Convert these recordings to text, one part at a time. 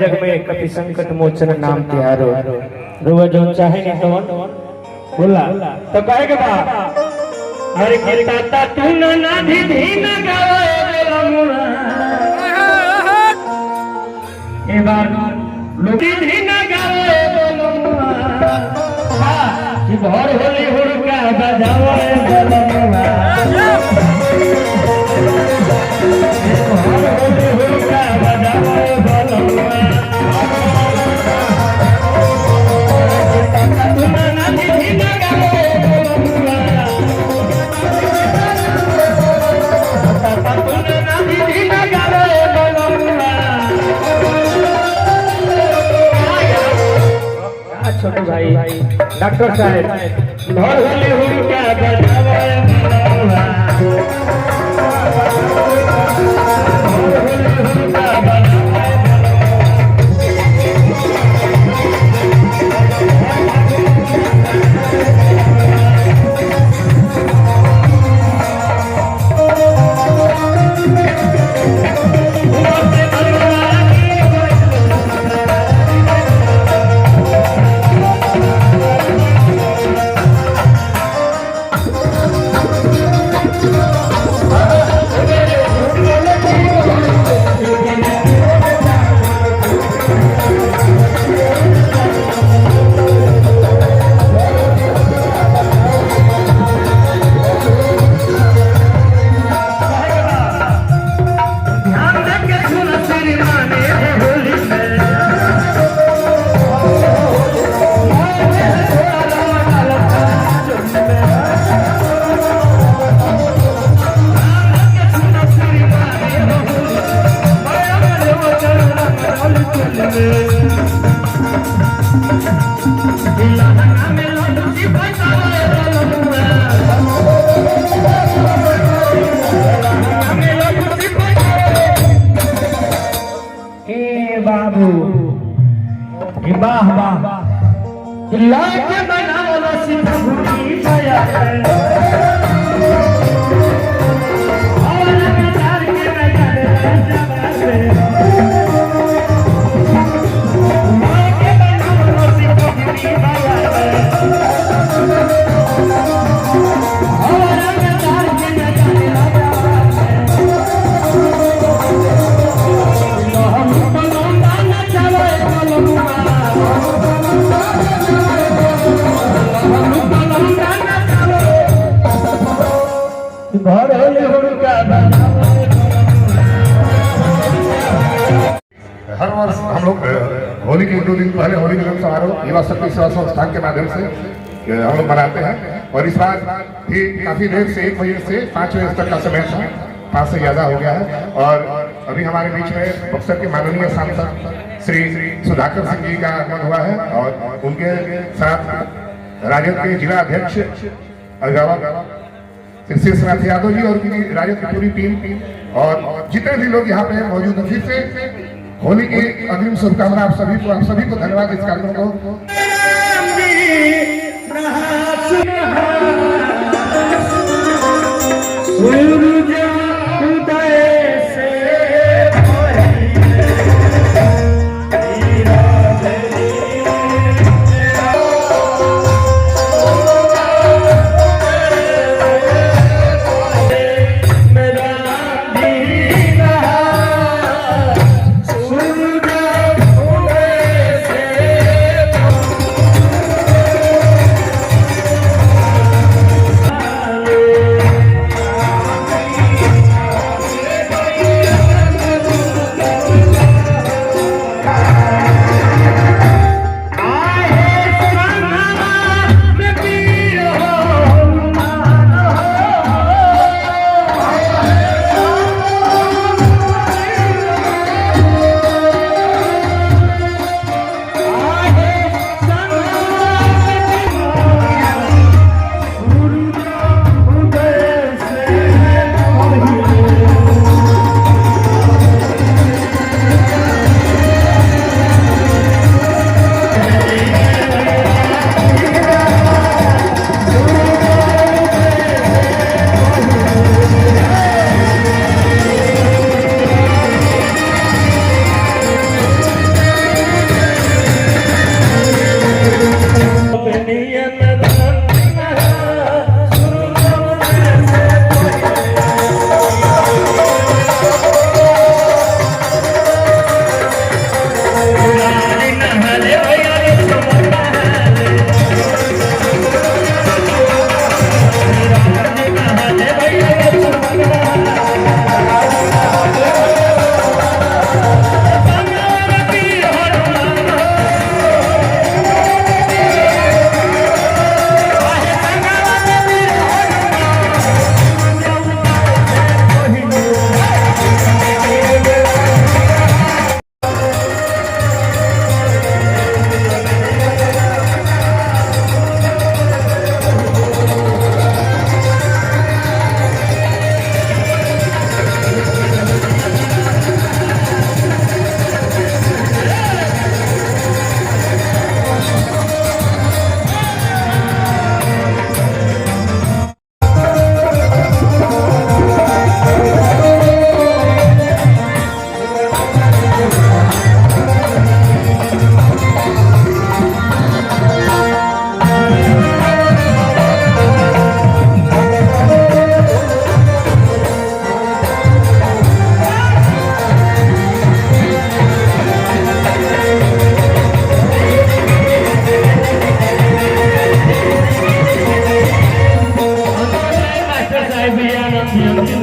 जग में कभी संकट मोचन नाम तिहारो रुआ जो चाहे नहीं तो बोला तो कहे के बा अरे के ताता तू ना धी ना गावे लमुआ ए बार लोगी धी ना गावे लमुआ कि भर होली हुड़का बजावे लमुआ छोटे भाई डॉक्टर साहब घर होली हुड़का बजावे बाबू वाह वाह लाके बनावला सीधा भूमि पाया और विचार के नजर जबासे लाके बनावला सीधा भूमि पाया और विचार के नजर जबासे हर वर्ष हम लोग होली के 2 दिन पहले होली मिलन समारोह युवा शक्ति सेवा संस्थान के माध्यम से हम लोग मनाते हैं और इस बार भी काफी देर से 1 बजे से 5 बजे तक का समय था, 5 से ज्यादा हो गया है। और अभी हमारे बीच में बक्सर के माननीय सांसद श्री सुधाकर सिंह जी का आगमन हुआ है और उनके साथ राजद के जिला अध्यक्ष अभिभावक श्री शेषनाथ यादव जी और उनकी राजद की पूरी टीम और जितने भी लोग यहाँ पे मौजूद हैं, फिर से होली की अग्रिम शुभकामना आप सभी को धन्यवाद इस कार्यक्रम को।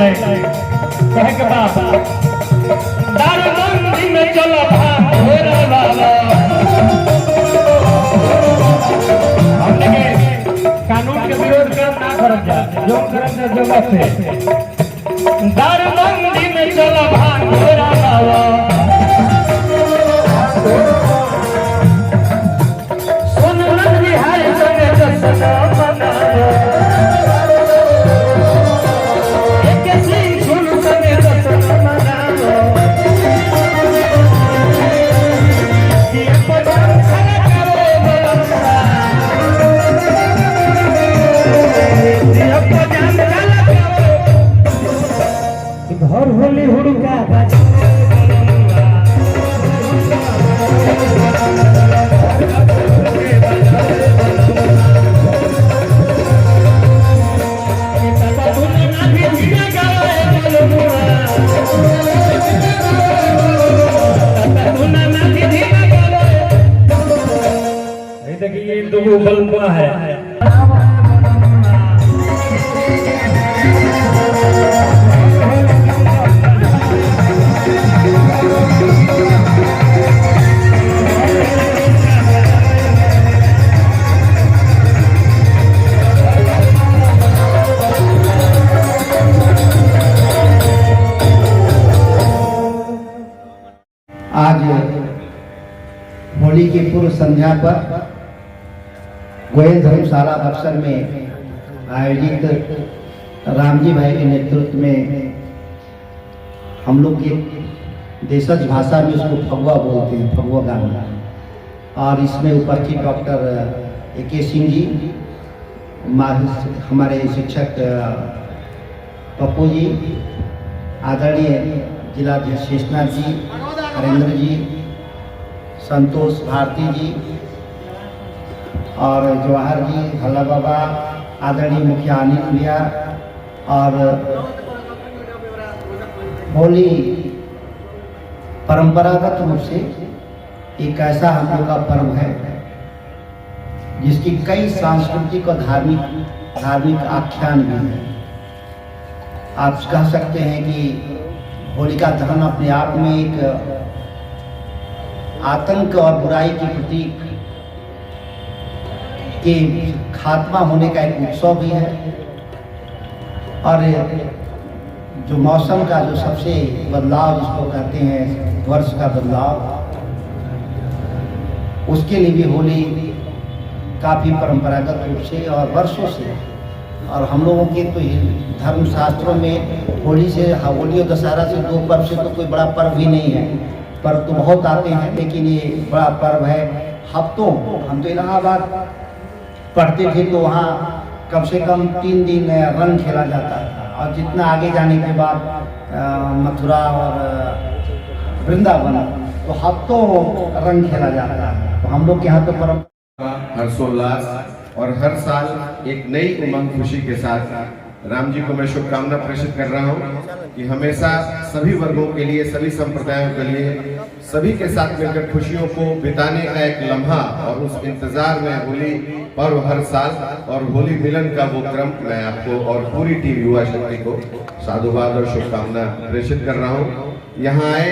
लाइन कहे के बाप दारूबंदी में चलो भागोरा बाबा हम लगे कानून के विरोध कर ना करब जा जो करब जा जगह से दारूबंदी में चलो भागोरा बाबा सोनल बिहार संगे दसना मनाओ एक सिंह सुन संगे दसना मनाओ ये पदान खड़ा करो बलंदा ये पदान खड़ा करो घर होली हुड़का बाजा ये दो बलमा है आज होली की पूर्व संध्या पर गोयल धर्मशाला बक्सर में आयोजित रामजी भाई के नेतृत्व में हम लोग के देशज भाषा में उसको फगुआ बोलते हैं, फगुआ गाना। और इसमें उपस्थित डॉक्टर AK सिंह जी, हमारे शिक्षक पप्पू जी, आदरणीय जिलाध्यक्ष शेषनाथ जी, हरेंद्र जी, संतोष भारती जी और जवाहर जी, भल्ला बाबा, आदरणीय मुखिया अनिल भैया और होली परंपरागत रूप से एक ऐसा हम लोग का पर्व है जिसकी कई सांस्कृतिक और धार्मिक आख्यान भी है। आप कह सकते हैं कि होलिका दहन अपने आप में एक आतंक और बुराई की प्रतीक के खात्मा होने का एक उत्सव भी है। और जो मौसम का जो सबसे बदलाव जिसको कहते हैं वर्ष का बदलाव, उसके लिए भी होली काफ़ी परंपरागत रूप से और वर्षों से, और हम लोगों के तो धर्मशास्त्रों में होली और दशहरा से दो पर्व से तो कोई बड़ा पर्व ही नहीं है। पर्व तो बहुत आते हैं लेकिन ये बड़ा पर्व है। हफ्तों हम तो इलाहाबाद पढ़ते थे तो वहाँ कम से कम 3 दिन रंग खेला जाता है, और जितना आगे जाने के बाद मथुरा और वृंदावन तो हफ्तों रंग खेला जाता है। तो हम लोग के यहाँ तो परंपरा हर्षोल्लास और हर साल एक नई उमंग खुशी के साथ राम जी को मैं शुभकामना प्रेषित कर रहा हूँ कि हमेशा सभी वर्गों के लिए, सभी संप्रदायों के लिए, सभी के साथ मिलकर खुशियों को बिताने का एक लम्हा और उस इंतजार में होली पर्व हर साल और होली मिलन का वो क्रम मैं आपको और पूरी टीम युवा शक्ति को साधुवाद और शुभकामना प्रेषित कर रहा हूँ। यहाँ आए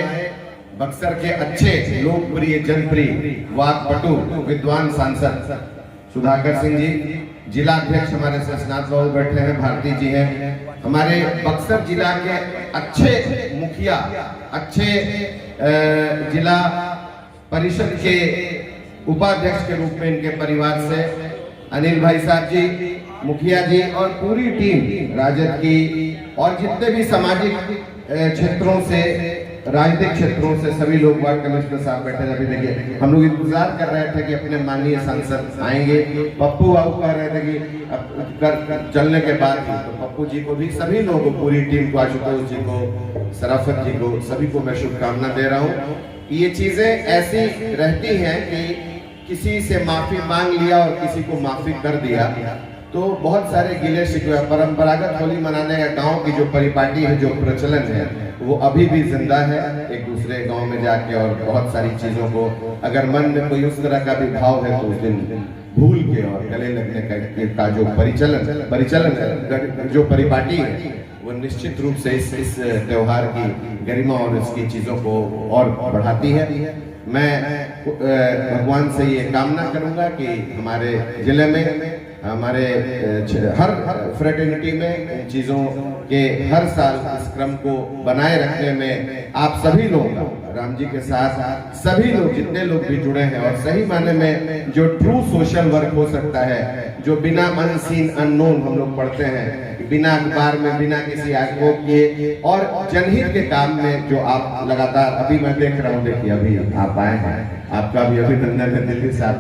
बक्सर के अच्छे लोकप्रिय जनप्रिय वाकपटु विद्वान सांसद सुधाकर सिंह जी, जिला अध्यक्ष हमारे शेषनाथ बाबू बैठे हैं, भारती जी हैं, हमारे बक्सर जिला के अच्छे मुखिया, अच्छे जिला परिषद के उपाध्यक्ष के रूप में इनके परिवार से अनिल भाई साहब जी, मुखिया जी और पूरी टीम राजद की और जितने भी सामाजिक क्षेत्रों से, राजनीतिक क्षेत्रों से सभी लोग वार्ड कमिश्नर साहब बैठे हैं। अभी देखिए हम लोग इंतजार कर रहे थे कि अपने माननीय सांसद आएंगे। पप्पू बाबू कह रहे थे कि अब चलने के बाद तो पप्पू जी को भी, सभी लोगों को, पूरी टीम को, आशुतोष जी को, सराफत जी को, सभी को मैं शुभकामना दे रहा हूँ। ये चीजें ऐसी रहती हैं कि किसी से माफी मांग लिया और किसी को माफी कर दिया तो बहुत सारे गिले शिकवे। परंपरागत होली मनाने का गांव की जो परिपाटी है, जो प्रचलन है, वो अभी भी जिंदा है। एक दूसरे गांव में जाके और बहुत सारी चीजों को अगर मन में कोई उस तरह का भी भाव है तो उस दिन भूल के और गले लगने का जो परिचलन जो परिपाटी है वो वो निश्चित रूप से इस त्योहार की गरिमा और इसकी चीज़ों को और बढ़ाती है। मैं भगवान से ये कामना करूंगा कि हमारे जिले में, हमारे हर फ्रेटर्निटी में इन चीज़ों के हर साल इस क्रम को बनाए रखने में आप सभी लोग, राम जी के साथ सभी लोग, जितने लोग भी जुड़े हैं, और सही माने में जो ट्रू सोशल वर्क हो सकता है, जो बिना अनसीन अननोन हम लोग पढ़ते हैं, बिना अखबार में, बिना किसी आगो के और जनहित के काम में जो आप लगातार, अभी मैं देख रहा हूँ, देखिए अभी आप आए हैं, आपका भी अभिनंदन है दिल्ली से।